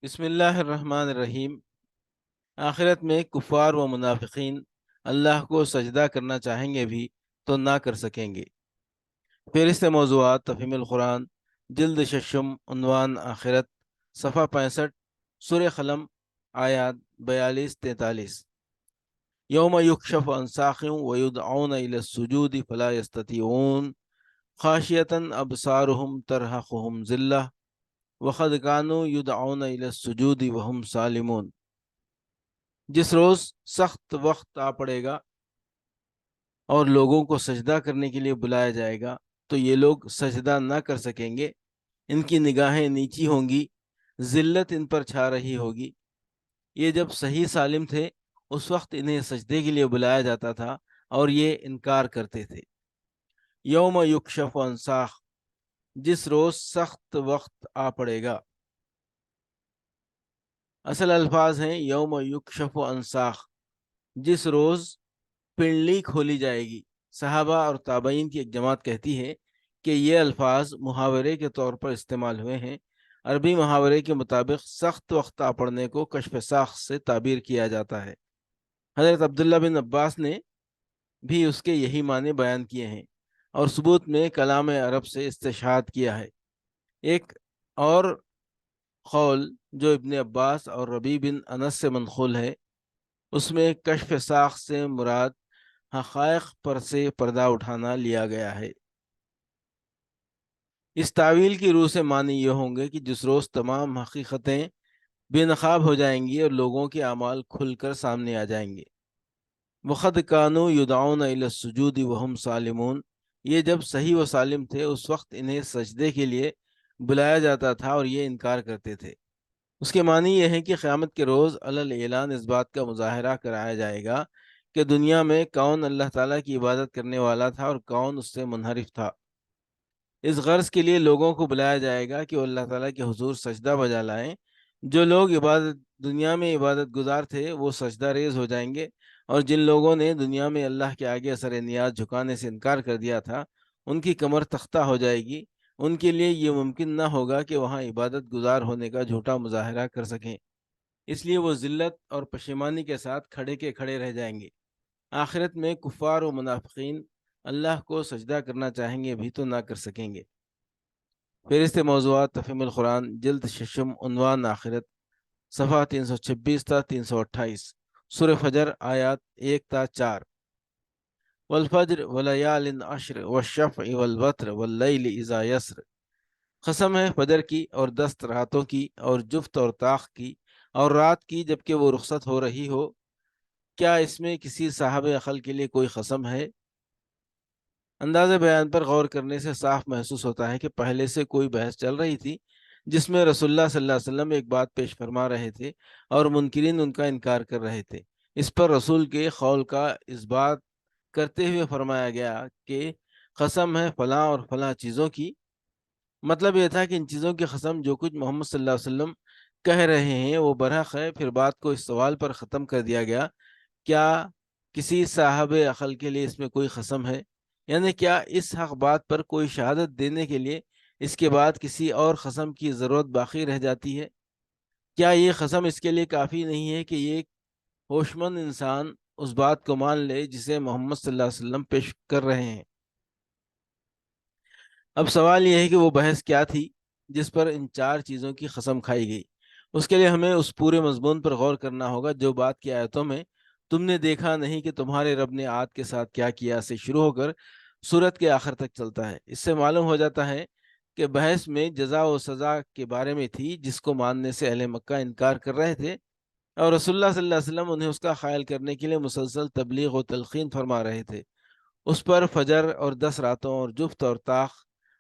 بسم اللہ الرحمن الرحیم۔ آخرت میں کفار و منافقین اللہ کو سجدہ کرنا چاہیں گے بھی تو نہ کر سکیں گے۔ فہرست موضوعات تفہیم القرآن، جلد ششم، عنوان آخرت، صفحہ 65، سورہ قلم، آیات 42-43۔ یوم یکشف عن ساق ویدعون الی السجود فلا یستطیعون خاشعۃ ابصارهم ترہقہم ذلہ وقد کانوا یدعون الی السجود وہم سالمون۔ جس روز سخت وقت آ پڑے گا اور لوگوں کو سجدہ کرنے کے لیے بلایا جائے گا تو یہ لوگ سجدہ نہ کر سکیں گے، ان کی نگاہیں نیچی ہوں گی، ذلت ان پر چھا رہی ہوگی۔ یہ جب صحیح سالم تھے اس وقت انہیں سجدے کے لیے بلایا جاتا تھا اور یہ انکار کرتے تھے۔ یوم یکشف عن ساق، جس روز سخت وقت آ پڑے گا۔ اصل الفاظ ہیں یوم یکشف عن ساق، جس روز پنڈلی کھولی جائے گی۔ صحابہ اور تابعین کی ایک جماعت کہتی ہے کہ یہ الفاظ محاورے کے طور پر استعمال ہوئے ہیں۔ عربی محاورے کے مطابق سخت وقت آ پڑنے کو کشف ساق سے تعبیر کیا جاتا ہے۔ حضرت عبداللہ بن عباس نے بھی اس کے یہی معنی بیان کیے ہیں اور ثبوت میں کلام عرب سے استشہاد کیا ہے۔ ایک اور قول جو ابن عباس اور ربیع بن انس سے منقول ہے، اس میں کشف ساق سے مراد حقائق پر سے پردہ اٹھانا لیا گیا ہے۔ اس تعویل کی روح سے معنی یہ ہوں گے کہ جس روز تمام حقیقتیں بے نقاب ہو جائیں گی اور لوگوں کے اعمال کھل کر سامنے آ جائیں گے۔ وَقَدْ كَانُوا يُدْعَوْنَ إِلَى السُّجُودِ وَهُمْ سَالِمُونَ، یہ جب صحیح و سالم تھے اس وقت انہیں سجدے کے لیے بلایا جاتا تھا اور یہ انکار کرتے تھے۔ اس کے معنی یہ ہے کہ قیامت کے روز علی اعلان اس بات کا مظاہرہ کرایا جائے گا کہ دنیا میں کون اللہ تعالیٰ کی عبادت کرنے والا تھا اور کون اس سے منحرف تھا۔ اس غرض کے لیے لوگوں کو بلایا جائے گا کہ وہ اللہ تعالیٰ کے حضور سجدہ بجا لائیں۔ جو لوگ دنیا میں عبادت گزار تھے وہ سجدہ ریز ہو جائیں گے، اور جن لوگوں نے دنیا میں اللہ کے آگے سر نیاز جھکانے سے انکار کر دیا تھا ان کی کمر تختہ ہو جائے گی۔ ان کے لیے یہ ممکن نہ ہوگا کہ وہاں عبادت گزار ہونے کا جھوٹا مظاہرہ کر سکیں، اس لیے وہ ذلت اور پشیمانی کے ساتھ کھڑے کے کھڑے رہ جائیں گے۔ آخرت میں کفار و منافقین اللہ کو سجدہ کرنا چاہیں گے بھی تو نہ کر سکیں گے۔ فہرست موضوعات تفہیم القرآن، جلد ششم، عنوان آخرت، صفحہ 326 تا 328، سورہ فجر، آیات 1 تا 4۔ والفجر ولیال عشر والشفع والوتر واللیل اذا یسر، قسم ہے فجر کی اور 10 راتوں کی اور جفت اور طاق کی اور رات کی جبکہ وہ رخصت ہو رہی ہو، کیا اس میں کسی صاحب عقل کے لیے کوئی قسم ہے؟ انداز بیان پر غور کرنے سے صاف محسوس ہوتا ہے کہ پہلے سے کوئی بحث چل رہی تھی جس میں رسول اللہ صلی اللہ علیہ وسلم ایک بات پیش فرما رہے تھے اور منکرین ان کا انکار کر رہے تھے۔ اس پر رسول کے قول کا اس بات کرتے ہوئے فرمایا گیا کہ قسم ہے فلاں اور فلاں چیزوں کی۔ مطلب یہ تھا کہ ان چیزوں کی قسم جو کچھ محمد صلی اللہ علیہ وسلم کہہ رہے ہیں وہ برحق ہے۔ پھر بات کو اس سوال پر ختم کر دیا گیا، کیا کسی صاحب عقل کے لیے اس میں کوئی قسم ہے؟ یعنی کیا اس حق بات پر کوئی شہادت دینے کے لیے اس کے بعد کسی اور قسم کی ضرورت باقی رہ جاتی ہے؟ کیا یہ قسم اس کے لیے کافی نہیں ہے کہ یہ ہوشمند انسان اس بات کو مان لے جسے محمد صلی اللہ علیہ وسلم پیش کر رہے ہیں؟ اب سوال یہ ہے کہ وہ بحث کیا تھی جس پر ان 4 چیزوں کی قسم کھائی گئی؟ اس کے لیے ہمیں اس پورے مضمون پر غور کرنا ہوگا جو بات کی آیتوں میں تم نے دیکھا نہیں کہ تمہارے رب نے عاد کے ساتھ کیا کیا سے شروع ہو کر سورت کے آخر تک چلتا ہے۔ اس سے معلوم ہو جاتا ہے کہ بحث میں جزا و سزا کے بارے میں تھی جس کو ماننے سے اہل مکہ انکار کر رہے تھے، اور رسول اللہ صلی اللہ علیہ وسلم انہیں اس کا خیال کرنے کے لیے مسلسل تبلیغ و تلقین فرما رہے تھے۔ اس پر فجر اور 10 راتوں اور جفت اور طاق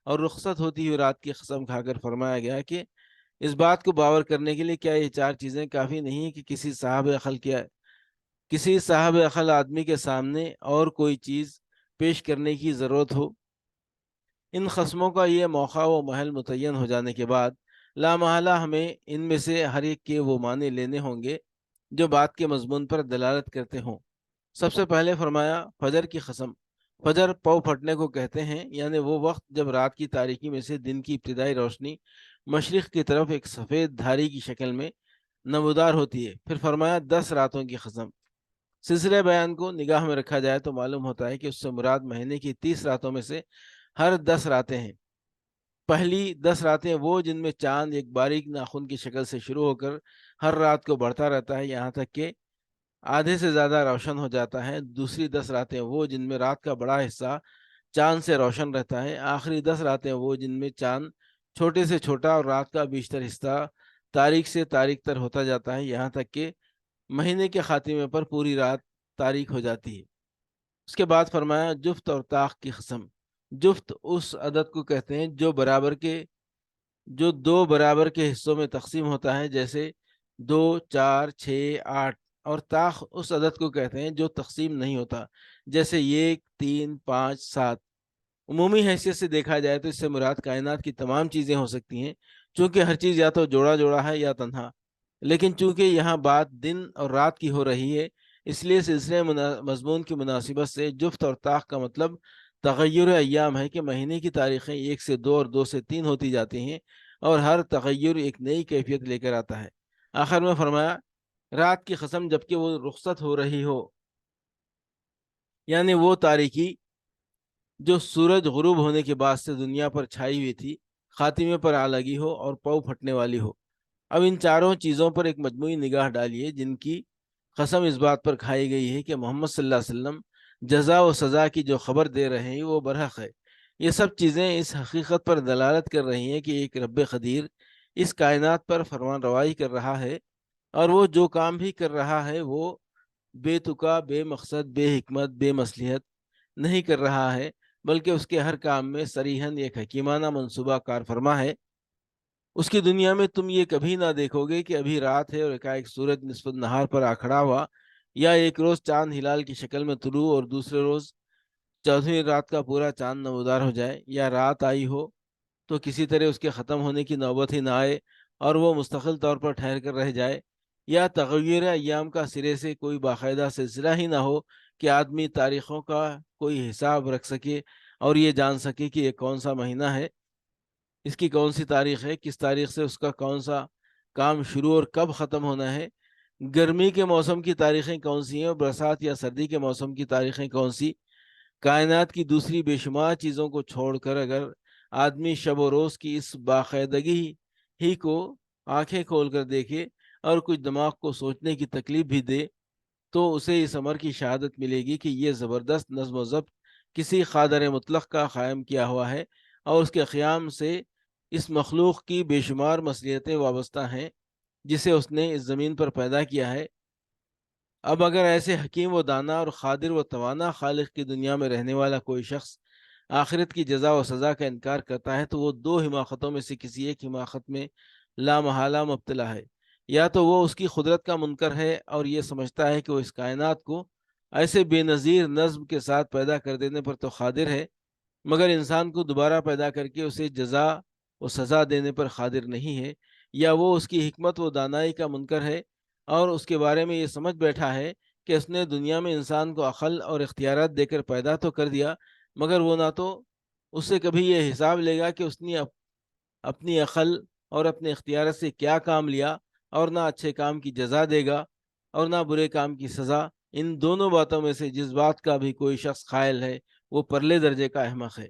اور رخصت ہوتی ہوئی رات کی قسم کھا کر فرمایا گیا کہ اس بات کو باور کرنے کے لیے کیا یہ 4 چیزیں کافی نہیں ہیں کہ کسی صاحب عقل آدمی کے سامنے اور کوئی چیز پیش کرنے کی ضرورت ہو؟ ان قسموں کا یہ موقع و محل متعین ہو جانے کے بعد لامحالہ ہمیں ان میں سے ہر ایک کے وہ معنی لینے ہوں گے جو بات کے مضمون پر دلالت کرتے ہوں۔ سب سے پہلے فرمایا فجر کی قسم، فجر پاؤ پھٹنے کو کہتے ہیں، یعنی وہ وقت جب رات کی تاریکی میں سے دن کی ابتدائی روشنی مشرق کی طرف ایک سفید دھاری کی شکل میں نمودار ہوتی ہے۔ پھر فرمایا 10 راتوں کی قسم۔ سلسلہ بیان کو نگاہ میں رکھا جائے تو معلوم ہوتا ہے کہ اس سے مراد مہینے کی 30 راتوں میں سے ہر 10 راتیں ہیں۔ پہلی 10 راتیں وہ جن میں چاند ایک باریک ناخن کی شکل سے شروع ہو کر ہر رات کو بڑھتا رہتا ہے یہاں تک کہ آدھے سے زیادہ روشن ہو جاتا ہے۔ دوسری 10 راتیں وہ جن میں رات کا بڑا حصہ چاند سے روشن رہتا ہے۔ آخری 10 راتیں وہ جن میں چاند چھوٹے سے چھوٹا اور رات کا بیشتر حصہ تاریک سے تاریک تر ہوتا جاتا ہے یہاں تک کہ مہینے کے خاتمے پر پوری رات تاریک ہو جاتی ہے۔ اس کے بعد فرمایا جفت اور طاق کی قسم۔ جفت اس عدد کو کہتے ہیں جو دو برابر کے حصوں میں تقسیم ہوتا ہے، جیسے 2، 4، 6، 8۔ اور طاق اس عدد کو کہتے ہیں جو تقسیم نہیں ہوتا، جیسے 1، 3، 5، 7۔ عمومی حیثیت سے دیکھا جائے تو اس سے مراد کائنات کی تمام چیزیں ہو سکتی ہیں، چونکہ ہر چیز یا تو جوڑا جوڑا ہے یا تنہا۔ لیکن چونکہ یہاں بات دن اور رات کی ہو رہی ہے، اس لیے سلسلے مضمون کی مناسبت سے جفت اور طاق کا مطلب تغیر ایام ہے کہ مہینے کی تاریخیں 1 سے 2 اور 2 سے 3 ہوتی جاتی ہیں، اور ہر تغیر ایک نئی کیفیت لے کر آتا ہے۔ آخر میں فرمایا رات کی قسم جبکہ وہ رخصت ہو رہی ہو، یعنی وہ تاریکی جو سورج غروب ہونے کے بعد سے دنیا پر چھائی ہوئی تھی، خاتمے پر آ لگی ہو اور پاؤ پھٹنے والی ہو۔ اب ان چاروں چیزوں پر ایک مجموعی نگاہ ڈالیے جن کی قسم اس بات پر کھائی گئی ہے کہ محمد صلی اللہ علیہ وسلم جزا و سزا کی جو خبر دے رہے ہیں وہ برحق ہے۔ یہ سب چیزیں اس حقیقت پر دلالت کر رہی ہیں کہ ایک رب قدیر اس کائنات پر فرمان روائی کر رہا ہے، اور وہ جو کام بھی کر رہا ہے وہ بے تکا، بے مقصد، بے حکمت، بے مصلحت نہیں کر رہا ہے، بلکہ اس کے ہر کام میں صریحاً ایک حکیمانہ منصوبہ کار فرما ہے۔ اس کی دنیا میں تم یہ کبھی نہ دیکھو گے کہ ابھی رات ہے اور ایک سورج نصف النہار پر آ کھڑا ہوا، یا ایک روز چاند ہلال کی شکل میں طلوع اور دوسرے روز 14ویں رات کا پورا چاند نمودار ہو جائے، یا رات آئی ہو تو کسی طرح اس کے ختم ہونے کی نوبت ہی نہ آئے اور وہ مستقل طور پر ٹھہر کر رہ جائے، یا تغیر ایام کا سرے سے کوئی باقاعدہ سلسلہ ہی نہ ہو کہ آدمی تاریخوں کا کوئی حساب رکھ سکے اور یہ جان سکے کہ یہ کون سا مہینہ ہے، اس کی کون سی تاریخ ہے، کس تاریخ سے اس کا کون سا کام شروع اور کب ختم ہونا ہے، گرمی کے موسم کی تاریخیں کون سی ہیں اور برسات یا سردی کے موسم کی تاریخیں کون سی۔ کائنات کی دوسری بے شمار چیزوں کو چھوڑ کر اگر آدمی شب و روز کی اس باقاعدگی ہی کو آنکھیں کھول کر دیکھے اور کچھ دماغ کو سوچنے کی تکلیف بھی دے، تو اسے اس امر کی شہادت ملے گی کہ یہ زبردست نظم و ضبط کسی قادر مطلق کا قائم کیا ہوا ہے، اور اس کے قیام سے اس مخلوق کی بے شمار مصلحتیں وابستہ ہیں جسے اس نے اس زمین پر پیدا کیا ہے۔ اب اگر ایسے حکیم و دانا اور قادر و توانا خالق کی دنیا میں رہنے والا کوئی شخص آخرت کی جزا و سزا کا انکار کرتا ہے تو وہ دو حماقتوں میں سے کسی ایک حماقت میں لامحالہ مبتلا ہے۔ یا تو وہ اس کی قدرت کا منکر ہے اور یہ سمجھتا ہے کہ وہ اس کائنات کو ایسے بے نظیر نظم کے ساتھ پیدا کر دینے پر تو قادر ہے، مگر انسان کو دوبارہ پیدا کر کے اسے جزا و سزا دینے پر قادر نہیں ہے، یا وہ اس کی حکمت و دانائی کا منکر ہے اور اس کے بارے میں یہ سمجھ بیٹھا ہے کہ اس نے دنیا میں انسان کو عقل اور اختیارات دے کر پیدا تو کر دیا، مگر وہ نہ تو اس سے کبھی یہ حساب لے گا کہ اس نے اپنی عقل اور اپنے اختیارات سے کیا کام لیا، اور نہ اچھے کام کی جزا دے گا اور نہ برے کام کی سزا۔ ان دونوں باتوں میں سے جس بات کا بھی کوئی شخص قائل ہے وہ پرلے درجے کا احمق ہے۔